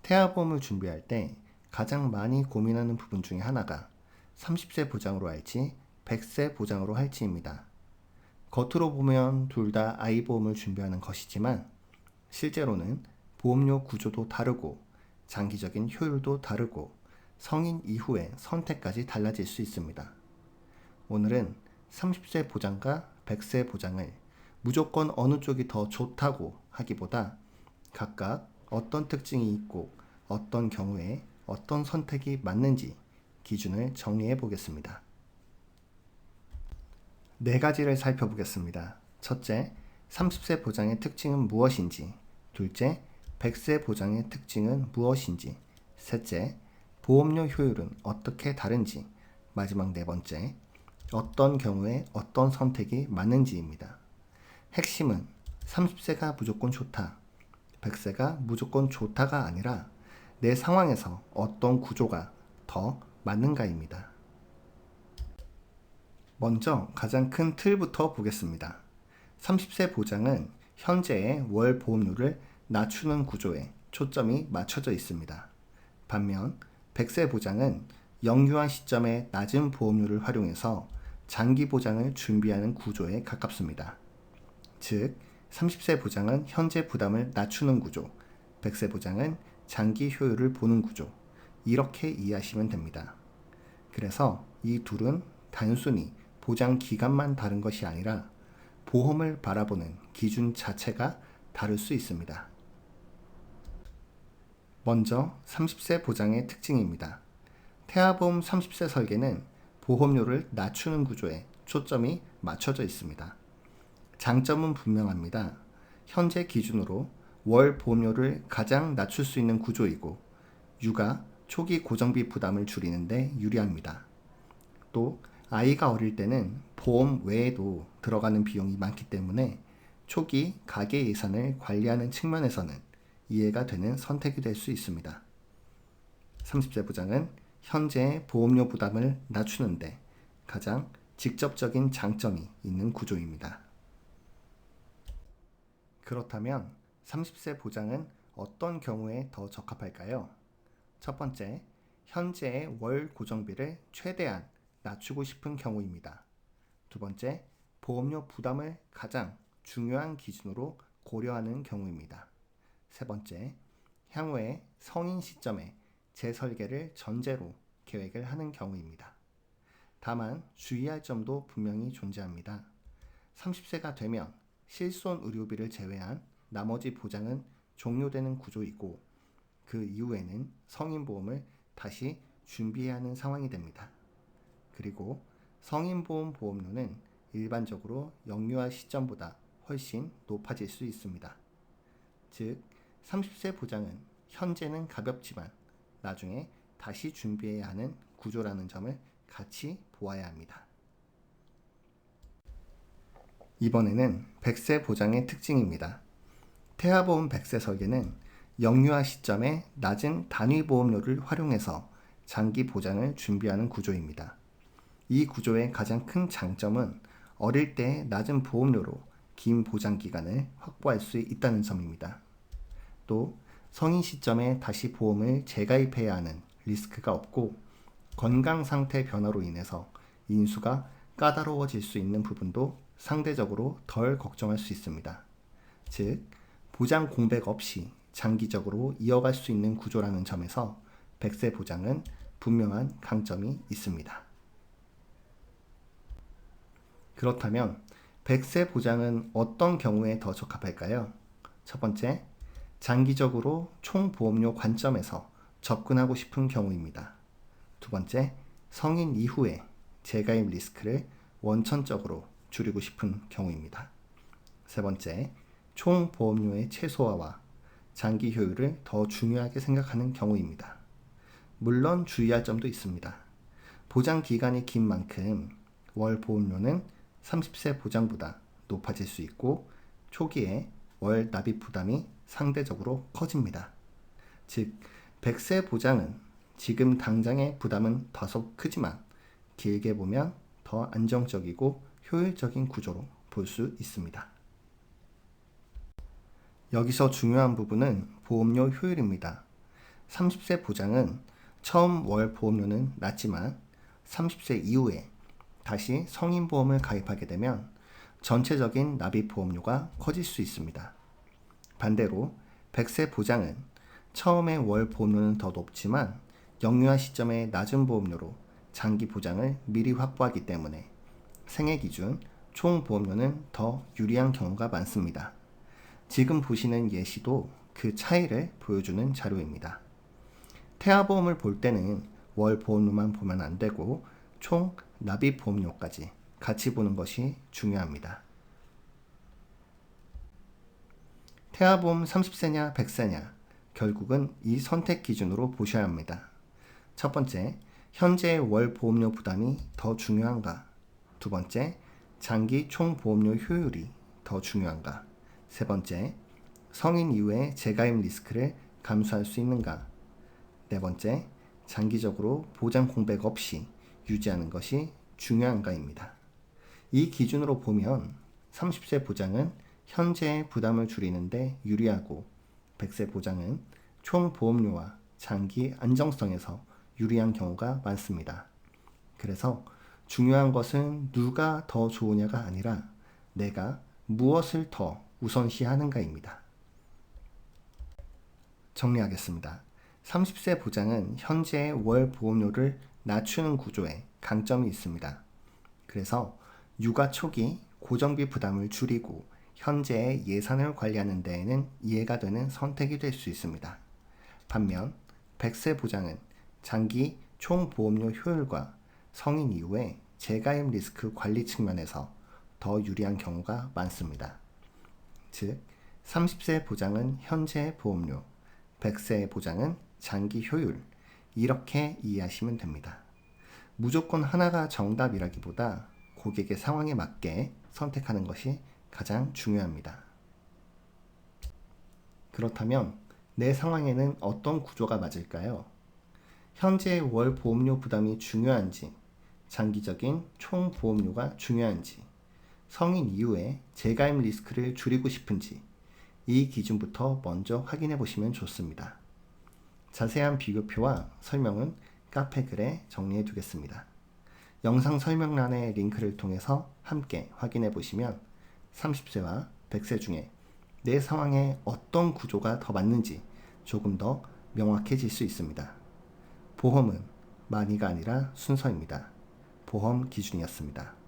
태아보험을 준비할 때 가장 많이 고민하는 부분 중에 하나가 30세 보장으로 할지 100세 보장으로 할지입니다. 겉으로 보면 둘 다 아이보험을 준비하는 것이지만 실제로는 보험료 구조도 다르고 장기적인 효율도 다르고 성인 이후의 선택까지 달라질 수 있습니다. 오늘은 30세 보장과 100세 보장을 무조건 어느 쪽이 더 좋다고 하기보다 각각 어떤 특징이 있고 어떤 경우에 어떤 선택이 맞는지 기준을 정리해 보겠습니다. 네 가지를 살펴보겠습니다. 첫째, 30세 보장의 특징은 무엇인지, 둘째, 100세 보장의 특징은 무엇인지, 셋째, 보험료 효율은 어떻게 다른지, 마지막 네 번째, 어떤 경우에 어떤 선택이 맞는지입니다. 핵심은 30세가 무조건 좋다, 100세가 무조건 좋다가 아니라 내 상황에서 어떤 구조가 더 맞는가입니다. 먼저 가장 큰 틀부터 보겠습니다. 30세 보장은 현재의 월 보험료를 낮추는 구조에 초점이 맞춰져 있습니다. 반면 100세 보장은 영유아 시점의 낮은 보험료를 활용해서 장기 보장을 준비하는 구조에 가깝습니다. 즉, 30세 보장은 현재 부담을 낮추는 구조, 100세 보장은 장기 효율을 보는 구조, 이렇게 이해하시면 됩니다. 그래서 이 둘은 단순히 보장 기간만 다른 것이 아니라 보험을 바라보는 기준 자체가 다를 수 있습니다. 먼저 30세 보장의 특징입니다. 태아보험 30세 설계는 보험료를 낮추는 구조에 초점이 맞춰져 있습니다. 장점은 분명합니다. 현재 기준으로 월 보험료를 가장 낮출 수 있는 구조이고 육아, 초기 고정비 부담을 줄이는 데 유리합니다. 또 아이가 어릴 때는 보험 외에도 들어가는 비용이 많기 때문에 초기 가계 예산을 관리하는 측면에서는 이해가 되는 선택이 될 수 있습니다. 30세 보장은 현재의 보험료 부담을 낮추는데 가장 직접적인 장점이 있는 구조입니다. 그렇다면 30세 보장은 어떤 경우에 더 적합할까요? 첫 번째, 현재의 월 고정비를 최대한 낮추고 싶은 경우입니다. 두 번째, 보험료 부담을 가장 중요한 기준으로 고려하는 경우입니다. 세 번째, 향후의 성인 시점에 재설계를 전제로 계획을 하는 경우입니다. 다만 주의할 점도 분명히 존재합니다. 30세가 되면 실손 의료비를 제외한 나머지 보장은 종료되는 구조이고 그 이후에는 성인보험을 다시 준비해야 하는 상황이 됩니다. 그리고 성인보험 보험료는 일반적으로 영유아 시점보다 훨씬 높아질 수 있습니다. 즉, 30세 보장은 현재는 가볍지만 나중에 다시 준비해야 하는 구조라는 점을 같이 보아야 합니다. 이번에는 100세 보장의 특징입니다. 태아보험 100세 설계는 영유아 시점에 낮은 단위 보험료를 활용해서 장기 보장을 준비하는 구조입니다. 이 구조의 가장 큰 장점은 어릴 때 낮은 보험료로 긴 보장 기간을 확보할 수 있다는 점입니다. 또 성인 시점에 다시 보험을 재가입해야 하는 리스크가 없고 건강 상태 변화로 인해서 인수가 까다로워질 수 있는 부분도 상대적으로 덜 걱정할 수 있습니다. 즉, 보장 공백 없이 장기적으로 이어갈 수 있는 구조라는 점에서 100세 보장은 분명한 강점이 있습니다. 그렇다면 100세 보장은 어떤 경우에 더 적합할까요? 첫 번째, 장기적으로 총보험료 관점에서 접근하고 싶은 경우입니다. 두 번째, 성인 이후에 재가입 리스크를 원천적으로 줄이고 싶은 경우입니다. 세 번째, 총 보험료의 최소화와 장기 효율을 더 중요하게 생각하는 경우입니다. 물론 주의할 점도 있습니다. 보장 기간이 긴 만큼 월 보험료는 30세 보장보다 높아질 수 있고 초기에 월 납입 부담이 상대적으로 커집니다. 즉, 100세 보장은 지금 당장의 부담은 다소 크지만 길게 보면 더 안정적이고 효율적인 구조로 볼 수 있습니다. 여기서 중요한 부분은 보험료 효율입니다. 30세 보장은 처음 월 보험료는 낮지만 30세 이후에 다시 성인보험을 가입하게 되면 전체적인 납입보험료가 커질 수 있습니다. 반대로 100세 보장은 처음에 월 보험료는 더 높지만 영유아 시점의 낮은 보험료로 장기 보장을 미리 확보하기 때문에 생애 기준 총 보험료는 더 유리한 경우가 많습니다. 지금 보시는 예시도 그 차이를 보여주는 자료입니다. 태아보험을 볼 때는 월 보험료만 보면 안 되고 총 납입 보험료까지 같이 보는 것이 중요합니다. 태아보험 30세냐 100세냐 결국은 이 선택 기준으로 보셔야 합니다. 첫 번째, 현재의 월 보험료 부담이 더 중요한가? 두 번째, 장기 총 보험료 효율이 더 중요한가? 세 번째, 성인 이후의 재가입 리스크를 감수할 수 있는가? 네 번째, 장기적으로 보장 공백 없이 유지하는 것이 중요한가입니다. 이 기준으로 보면 30세 보장은 현재의 부담을 줄이는데 유리하고 100세 보장은 총 보험료와 장기 안정성에서 유리한 경우가 많습니다. 그래서 중요한 것은 누가 더 좋으냐가 아니라 내가 무엇을 더 우선시하는가입니다. 정리하겠습니다. 30세 보장은 현재의 월 보험료를 낮추는 구조에 강점이 있습니다. 그래서 육아 초기 고정비 부담을 줄이고 현재의 예산을 관리하는 데에는 이해가 되는 선택이 될 수 있습니다. 반면 100세 보장은 장기 총 보험료 효율과 성인 이후의 재가입 리스크 관리 측면에서 더 유리한 경우가 많습니다. 즉, 30세 보장은 현재 보험료, 100세 보장은 장기 효율, 이렇게 이해하시면 됩니다. 무조건 하나가 정답이라기보다 고객의 상황에 맞게 선택하는 것이 가장 중요합니다. 그렇다면 내 상황에는 어떤 구조가 맞을까요? 현재의 월 보험료 부담이 중요한지, 장기적인 총 보험료가 중요한지, 성인 이후에 재가입 리스크를 줄이고 싶은지 이 기준부터 먼저 확인해 보시면 좋습니다. 자세한 비교표와 설명은 카페 글에 정리해 두겠습니다. 영상 설명란의 링크를 통해서 함께 확인해 보시면 30세와 100세 중에 내 상황에 어떤 구조가 더 맞는지 조금 더 명확해질 수 있습니다. 보험은 많이가 아니라 순서입니다. 보험 기준이었습니다.